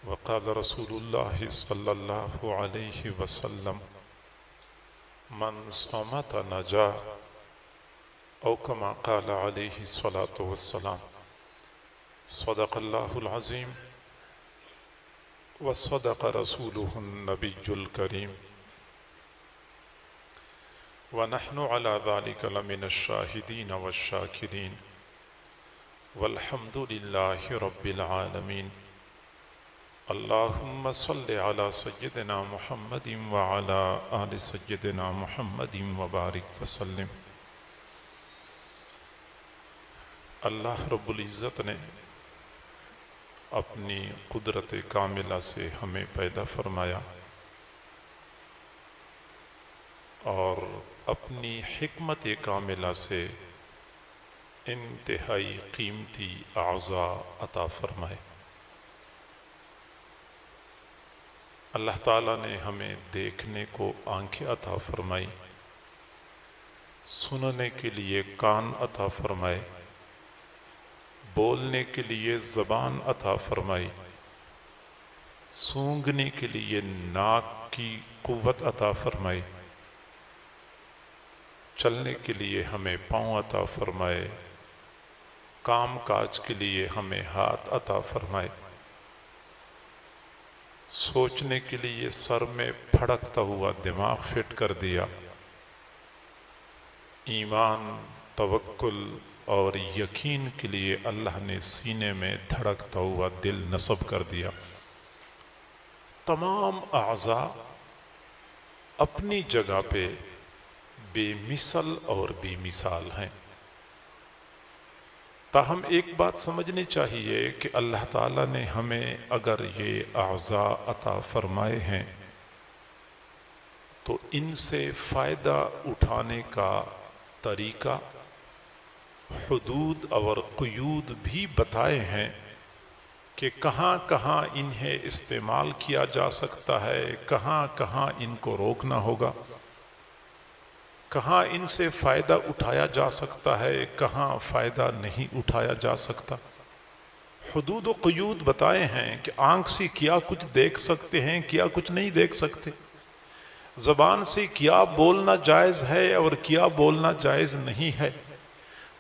وقال رسول الله صلى الله عليه وسلم من صامت نجا أو كما قال عليه الصلاة والسلام صدق الله العظيم وصدق رسوله النبي الكريم ونحن على ذلك لمن الشاهدين والشاكرين والحمد لله رب العالمين اللهم صل على سيدنا محمد وعلى آل سيدنا محمد وبارك وسلم۔ اللہ رب العزت نے اپنی قدرت کاملہ سے ہمیں پیدا فرمایا اور اپنی حکمت کاملہ سے انتہائی قیمتی اعضاء عطا فرمائے۔ اللہ تعالیٰ نے ہمیں دیکھنے کو آنکھیں عطا فرمائی، سننے کے لیے کان عطا فرمائے، بولنے کے لیے زبان عطا فرمائی، سونگھنے کے لیے ناک کی قوت عطا فرمائی، چلنے کے لیے ہمیں پاؤں عطا فرمائے، کام کاج کے لیے ہمیں ہاتھ عطا فرمائے، سوچنے کے لیے سر میں پھڑکتا ہوا دماغ فٹ کر دیا، ایمان، توکل اور یقین کے لیے اللہ نے سینے میں دھڑکتا ہوا دل نصب کر دیا۔ تمام اعضاء اپنی جگہ پہ بے مثل اور بے مثال ہیں، تاہم ایک بات سمجھنی چاہیے کہ اللہ تعالیٰ نے ہمیں اگر یہ اعضاء عطا فرمائے ہیں تو ان سے فائدہ اٹھانے کا طریقہ، حدود اور قیود بھی بتائے ہیں کہ کہاں کہاں انہیں استعمال کیا جا سکتا ہے، کہاں کہاں ان کو روکنا ہوگا، کہاں ان سے فائدہ اٹھایا جا سکتا ہے، کہاں فائدہ نہیں اٹھایا جا سکتا۔ حدود و قیود بتائے ہیں کہ آنکھ سے کیا کچھ دیکھ سکتے ہیں، کیا کچھ نہیں دیکھ سکتے، زبان سے کیا بولنا جائز ہے اور کیا بولنا جائز نہیں ہے،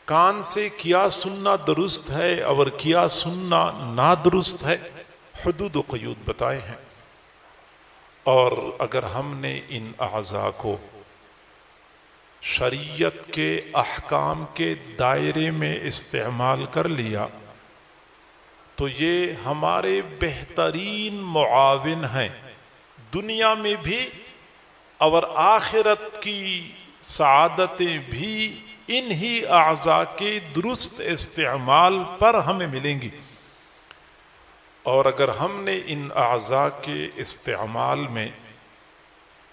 کان سے کیا سننا درست ہے اور کیا سننا نادرست ہے۔ حدود و قیود بتائے ہیں، اور اگر ہم نے ان اعضاء کو شریعت کے احکام کے دائرے میں استعمال کر لیا تو یہ ہمارے بہترین معاون ہیں، دنیا میں بھی اور آخرت کی سعادتیں بھی انہی اعضاء کے درست استعمال پر ہمیں ملیں گی۔ اور اگر ہم نے ان اعضاء کے استعمال میں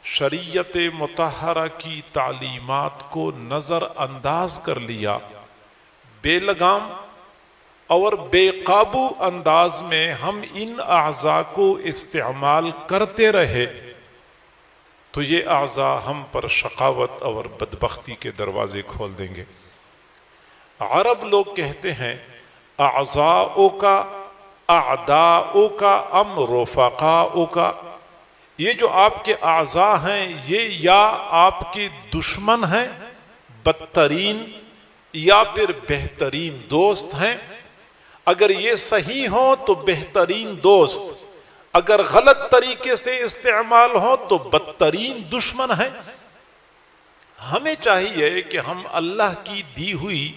شریعت مطہرہ کی تعلیمات کو نظر انداز کر لیا، بے لگام اور بے قابو انداز میں ہم ان اعضاء کو استعمال کرتے رہے تو یہ اعضاء ہم پر شقاوت اور بدبختی کے دروازے کھول دیں گے۔ عرب لوگ کہتے ہیں اعضاؤ کا اعداؤ کا ام رفقاؤ کا، یہ جو آپ کے اعضاء ہیں یہ یا آپ کے دشمن ہیں بدترین یا پھر بہترین دوست ہیں، اگر یہ صحیح ہوں تو بہترین دوست، اگر غلط طریقے سے استعمال ہو تو بدترین دشمن ہیں۔ ہمیں چاہیے کہ ہم اللہ کی دی ہوئی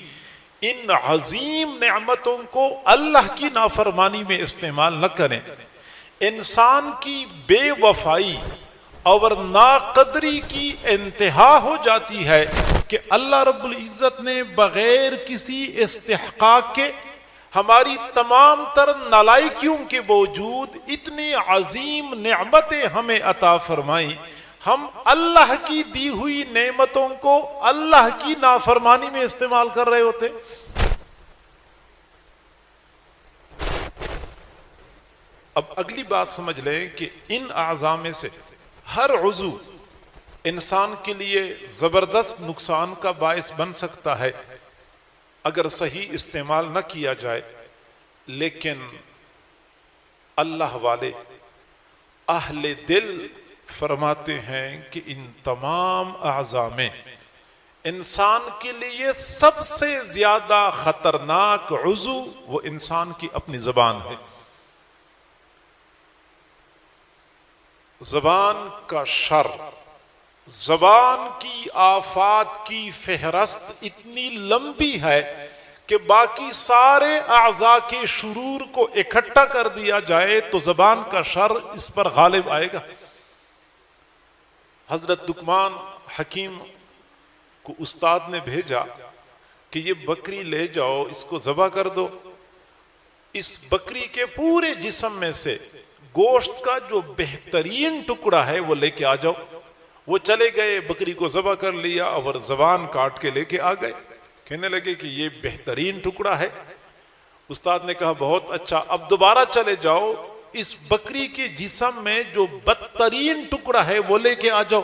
ان عظیم نعمتوں کو اللہ کی نافرمانی میں استعمال نہ کریں۔ انسان کی بے وفائی اور ناقدری کی انتہا ہو جاتی ہے کہ اللہ رب العزت نے بغیر کسی استحقاق کے ہماری تمام تر نالائکیوں کے باوجود اتنی عظیم نعمتیں ہمیں عطا فرمائیں، ہم اللہ کی دی ہوئی نعمتوں کو اللہ کی نافرمانی میں استعمال کر رہے ہوتے۔ اب اگلی بات سمجھ لیں کہ ان اعضاء میں سے ہر عضو انسان کے لیے زبردست نقصان کا باعث بن سکتا ہے اگر صحیح استعمال نہ کیا جائے، لیکن اللہ والے اہل دل فرماتے ہیں کہ ان تمام اعضاء میں انسان کے لیے سب سے زیادہ خطرناک عضو وہ انسان کی اپنی زبان ہے. زبان کا شر، زبان کی آفات کی فہرست اتنی لمبی ہے کہ باقی سارے اعضاء کے شرور کو اکٹھا کر دیا جائے تو زبان کا شر اس پر غالب آئے گا. حضرت لقمان حکیم کو استاد نے بھیجا کہ یہ بکری لے جاؤ، اس کو ذبح کر دو. اس بکری کے پورے جسم میں سے گوشت کا جو بہترین ٹکڑا ہے وہ لے کے آ جاؤ. وہ چلے گئے، بکری کو ذبح کر لیا اور زبان کاٹ کے لے کے آ گئے. کہنے لگے کہ یہ بہترین ٹکڑا ہے. استاد نے کہا بہت اچھا، اب دوبارہ چلے جاؤ، اس بکری کے جسم میں جو بدترین ٹکڑا ہے وہ لے کے آ جاؤ.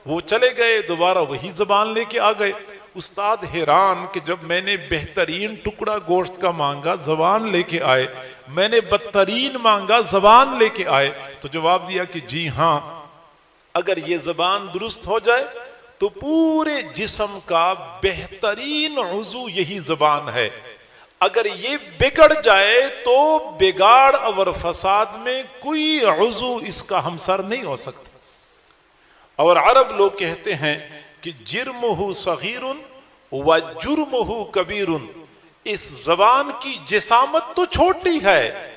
وہ چلے گئے، دوبارہ وہی زبان لے کے آ گئے. استاد حیران کہ جب میں نے بہترین ٹکڑا گوشت کا مانگا زبان لے کے آئے، میں نے بدترین مانگا زبان لے کے آئے. تو جواب دیا کہ جی ہاں، اگر یہ زبان درست ہو جائے تو پورے جسم کا بہترین عضو یہی زبان ہے. اگر یہ بگڑ جائے تو بگاڑ اور فساد میں کوئی عضو اس کا ہمسر نہیں ہو سکتا. اور عرب لوگ کہتے ہیں کہ جرمہ صغیر و جرمہ کبیر. اس زبان کی جسامت تو چھوٹی ہے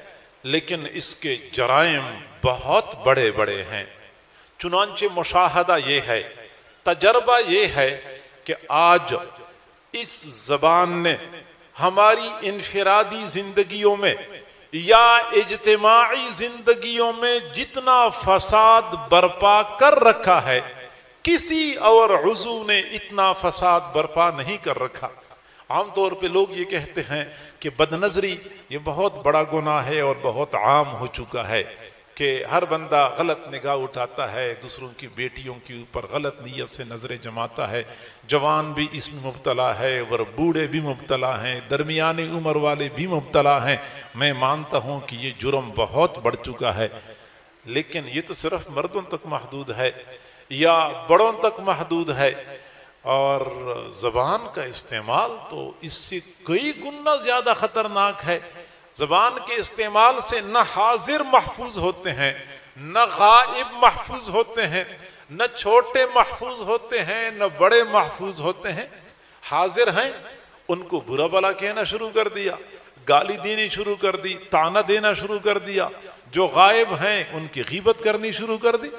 لیکن اس کے جرائم بہت بڑے بڑے ہیں. چنانچہ مشاہدہ یہ ہے، تجربہ یہ ہے کہ آج اس زبان نے ہماری انفرادی زندگیوں میں یا اجتماعی زندگیوں میں جتنا فساد برپا کر رکھا ہے کسی اور عضو نے اتنا فساد برپا نہیں کر رکھا. عام طور پہ لوگ یہ کہتے ہیں کہ بدنظری یہ بہت بڑا گناہ ہے اور بہت عام ہو چکا ہے کہ ہر بندہ غلط نگاہ اٹھاتا ہے، دوسروں کی بیٹیوں کے اوپر غلط نیت سے نظریں جماتا ہے. جوان بھی اس میں مبتلا ہے اور بوڑھے بھی مبتلا ہیں، درمیانی عمر والے بھی مبتلا ہیں. میں مانتا ہوں کہ یہ جرم بہت بڑھ چکا ہے، لیکن یہ تو صرف مردوں تک محدود ہے یا بڑوں تک محدود ہے. اور زبان کا استعمال تو اس سے کئی گنا زیادہ خطرناک ہے. زبان کے استعمال سے نہ حاضر محفوظ ہوتے ہیں، نہ غائب محفوظ ہوتے ہیں، نہ چھوٹے محفوظ ہوتے ہیں، نہ بڑے محفوظ ہوتے ہیں. حاضر ہیں ان کو برا بلا کہنا شروع کر دیا، گالی دینی شروع کر دی، طعنہ دینا شروع کر دیا. جو غائب ہیں ان کی غیبت کرنی شروع کر دی.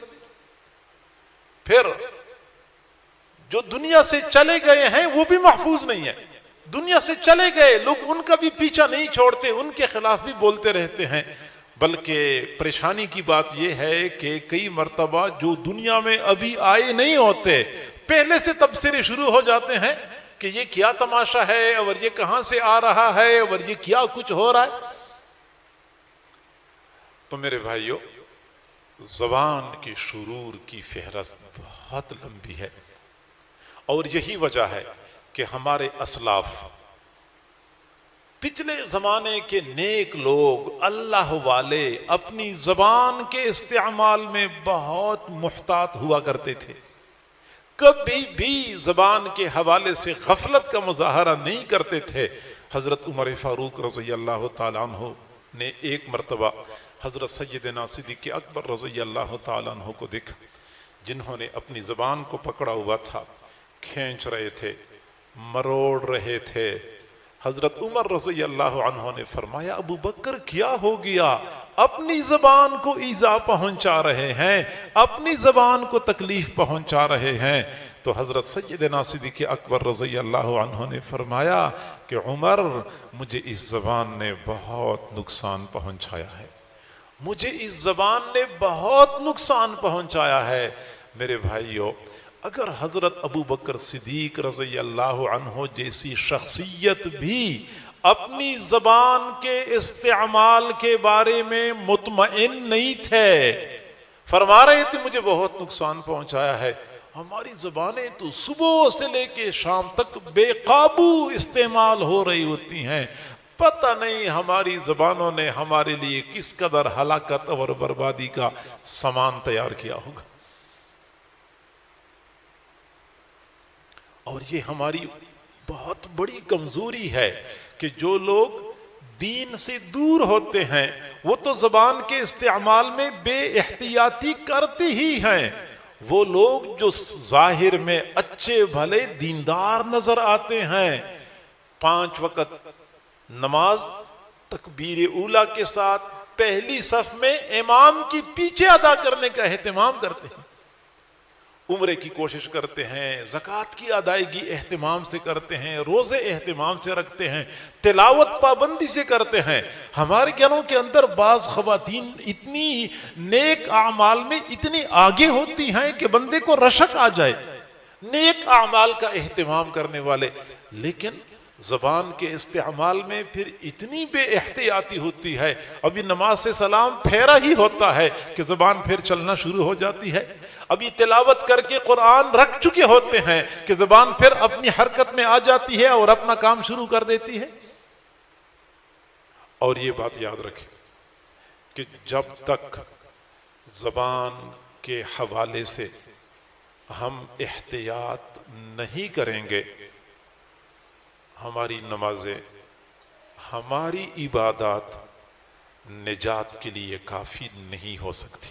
پھر جو دنیا سے چلے گئے ہیں وہ بھی محفوظ نہیں ہے. دنیا سے چلے گئے لوگ ان کا بھی پیچھا نہیں چھوڑتے، ان کے خلاف بھی بولتے رہتے ہیں. بلکہ پریشانی کی بات یہ ہے کہ کئی مرتبہ جو دنیا میں ابھی آئے نہیں ہوتے پہلے سے تبصرے شروع ہو جاتے ہیں کہ یہ کیا تماشا ہے اور یہ کہاں سے آ رہا ہے اور یہ کیا کچھ ہو رہا ہے. تو میرے بھائیو، زبان کی شرور کی فہرست بہت لمبی ہے اور یہی وجہ ہے کہ ہمارے اسلاف پچھلے زمانے کے نیک لوگ اللہ والے اپنی زبان کے استعمال میں بہت محتاط ہوا کرتے تھے. کبھی بھی زبان کے حوالے سے غفلت کا مظاہرہ نہیں کرتے تھے. حضرت عمر فاروق رضی اللہ تعالیٰ عنہ نے ایک مرتبہ حضرت سیدنا صدیق اکبر رضی اللہ تعالیٰ عنہ کو دیکھا جنہوں نے اپنی زبان کو پکڑا ہوا تھا، کھینچ رہے تھے، مروڑ رہے تھے. حضرت عمر رضی اللہ عنہ نے فرمایا ابو بکر کیا ہو گیا؟ اپنی زبان کو ایذا پہنچا رہے ہیں، اپنی زبان کو تکلیف پہنچا رہے ہیں. تو حضرت سیدنا صدیق اکبر رضی اللہ عنہ نے فرمایا کہ عمر مجھے اس زبان نے بہت نقصان پہنچایا ہے، مجھے اس زبان نے بہت نقصان پہنچایا ہے. میرے بھائیو، اگر حضرت ابو بکر صدیق رضی اللہ عنہ جیسی شخصیت بھی اپنی زبان کے استعمال کے بارے میں مطمئن نہیں تھے، فرما رہے تھے مجھے بہت نقصان پہنچایا ہے، ہماری زبانیں تو صبح سے لے کے شام تک بے قابو استعمال ہو رہی ہوتی ہیں، پتہ نہیں ہماری زبانوں نے ہمارے لیے کس قدر ہلاکت اور بربادی کا سامان تیار کیا ہوگا. اور یہ ہماری بہت بڑی کمزوری ہے کہ جو لوگ دین سے دور ہوتے ہیں وہ تو زبان کے استعمال میں بے احتیاطی کرتے ہی ہیں. وہ لوگ جو ظاہر میں اچھے بھلے دیندار نظر آتے ہیں 5 وقت نماز تکبیر اولیٰ کے ساتھ پہلی صف میں امام کی پیچھے ادا کرنے کا اہتمام کرتے ہیں, عمرے کی کوشش کرتے ہیں, زکوٰۃ کی ادائیگی اہتمام سے کرتے ہیں, روزے اہتمام سے رکھتے ہیں, تلاوت پابندی سے کرتے ہیں. ہمارے گھروں کے اندر بعض خواتین اتنی نیک اعمال میں اتنی آگے ہوتی ہیں کہ بندے کو رشک آ جائے, نیک اعمال کا اہتمام کرنے والے, لیکن زبان کے استعمال میں پھر اتنی بے احتیاطی ہوتی ہے. ابھی نماز سے سلام پھیرا ہی ہوتا ہے کہ زبان پھر چلنا شروع ہو جاتی ہے. ابھی تلاوت کر کے قرآن رکھ چکے ہوتے ہیں کہ زبان پھر اپنی حرکت میں آ جاتی ہے اور اپنا کام شروع کر دیتی ہے. اور یہ بات یاد رکھیں کہ جب تک زبان کے حوالے سے ہم احتیاط نہیں کریں گے ہماری نمازیں, ہماری عبادات نجات کے لیے کافی نہیں ہو سکتی.